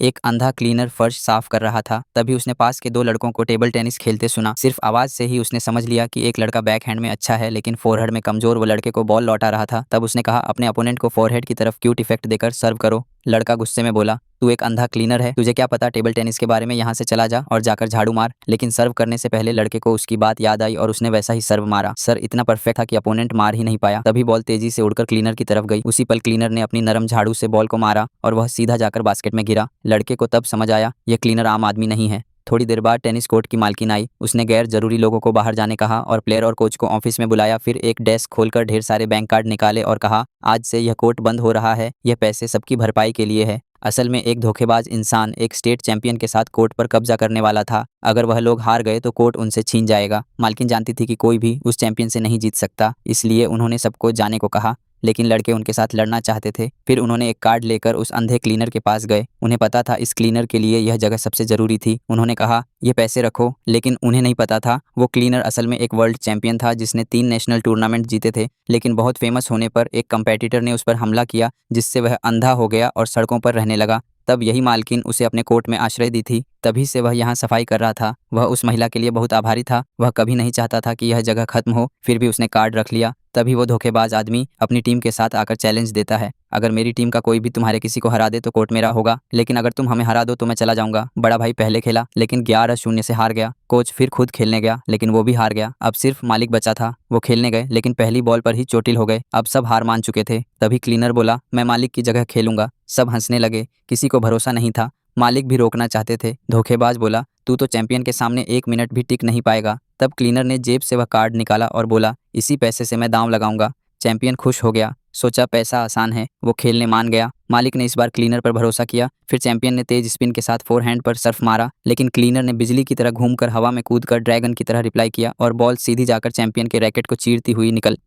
एक अंधा क्लीनर फर्श साफ कर रहा था। तभी उसने पास के दो लड़कों को टेबल टेनिस खेलते सुना। सिर्फ आवाज से ही उसने समझ लिया कि एक लड़का बैक हैंड में अच्छा है लेकिन फोरहेड में कमजोर। वो लड़के को बॉल लौटा रहा था। तब उसने कहा, अपने अपोनेंट को फोरहेड की तरफ क्यूट इफेक्ट देकर सर्व करो। लड़का गुस्से में बोला, तू एक अंधा क्लीनर है, तुझे क्या पता टेबल टेनिस के बारे में, यहाँ से चला जा और जाकर झाड़ू मार। लेकिन सर्व करने से पहले लड़के को उसकी बात याद आई और उसने वैसा ही सर्व मारा। सर इतना परफेक्ट था कि अपोनेंट मार ही नहीं पाया। तभी बॉल तेजी से उड़कर क्लीनर की तरफ गई। उसी पल क्लीनर ने अपनी नरम झाड़ू से बॉल को मारा और वह सीधा जाकर बास्केट में गिरा। लड़के को तब समझ आया, यह क्लीनर आम आदमी नहीं है। थोड़ी देर बाद टेनिस कोर्ट की मालकिन आई। उसने गैर जरूरी लोगों को बाहर जाने कहा और प्लेयर और कोच को ऑफिस में बुलाया। फिर एक डेस्क खोलकर ढेर सारे बैंक कार्ड निकाले और कहा, आज से यह कोर्ट बंद हो रहा है। यह पैसे सबकी भरपाई के लिए है। असल में एक धोखेबाज इंसान एक स्टेट चैंपियन के साथ कोर्ट पर कब्जा करने वाला था। अगर वह लोग हार गए तो कोर्ट उनसे छीन जाएगा। मालकिन जानती थी कि कोई भी उस चैंपियन से नहीं जीत सकता, इसलिए उन्होंने सबको जाने को कहा। लेकिन लड़के उनके साथ लड़ना चाहते थे। फिर उन्होंने एक कार्ड लेकर उस अंधे क्लीनर के पास गए। उन्हें पता था इस क्लीनर के लिए यह जगह सबसे जरूरी थी। उन्होंने कहा, ये पैसे रखो। लेकिन उन्हें नहीं पता था वो क्लीनर असल में एक वर्ल्ड चैंपियन था जिसने 3 नेशनल टूर्नामेंट जीते थे। लेकिन बहुत फेमस होने पर एक कंपेटिटर ने उस पर हमला किया, जिससे वह अंधा हो गया और सड़कों पर रहने लगा। तब यही मालकिन उसे अपने कोर्ट में आश्रय दी थी। तभी से वह यहाँ सफाई कर रहा था। वह उस महिला के लिए बहुत आभारी था। वह कभी नहीं चाहता था कि यह जगह खत्म हो। फिर भी उसने कार्ड रख लिया। तभी वो धोखेबाज आदमी अपनी टीम के साथ आकर चैलेंज देता है, अगर मेरी टीम का कोई भी तुम्हारे किसी को हरा दे तो कोर्ट मेरा होगा, लेकिन अगर तुम हमें हरा दो तो मैं चला जाऊंगा। बड़ा भाई पहले खेला लेकिन 11-0 से हार गया। कोच फिर खुद खेलने गया लेकिन वो भी हार गया। अब सिर्फ मालिक बचा था। वो खेलने गए लेकिन पहली बॉल पर ही चोटिल हो गए। अब सब हार मान चुके थे। तभी क्लीनर बोला, मैं मालिक की जगह खेलूंगा। सब हंसने लगे। किसी को भरोसा नहीं था। मालिक भी रोकना चाहते थे। धोखेबाज बोला, तू तो चैंपियन के सामने 1 मिनट भी टिक नहीं पाएगा। तब क्लीनर ने जेब से वह कार्ड निकाला और बोला, इसी पैसे से मैं दांव लगाऊंगा। चैंपियन खुश हो गया। सोचा पैसा आसान है। वो खेलने मान गया। मालिक ने इस बार क्लीनर पर भरोसा किया। फिर चैंपियन ने तेज स्पिन के साथ फोरहैंड पर सर्फ मारा, लेकिन क्लीनर ने बिजली की तरह घूमकर हवा में कूदकर ड्रैगन की तरह रिप्लाई किया और बॉल सीधी जाकर चैंपियन के रैकेट को चीरती हुई निकल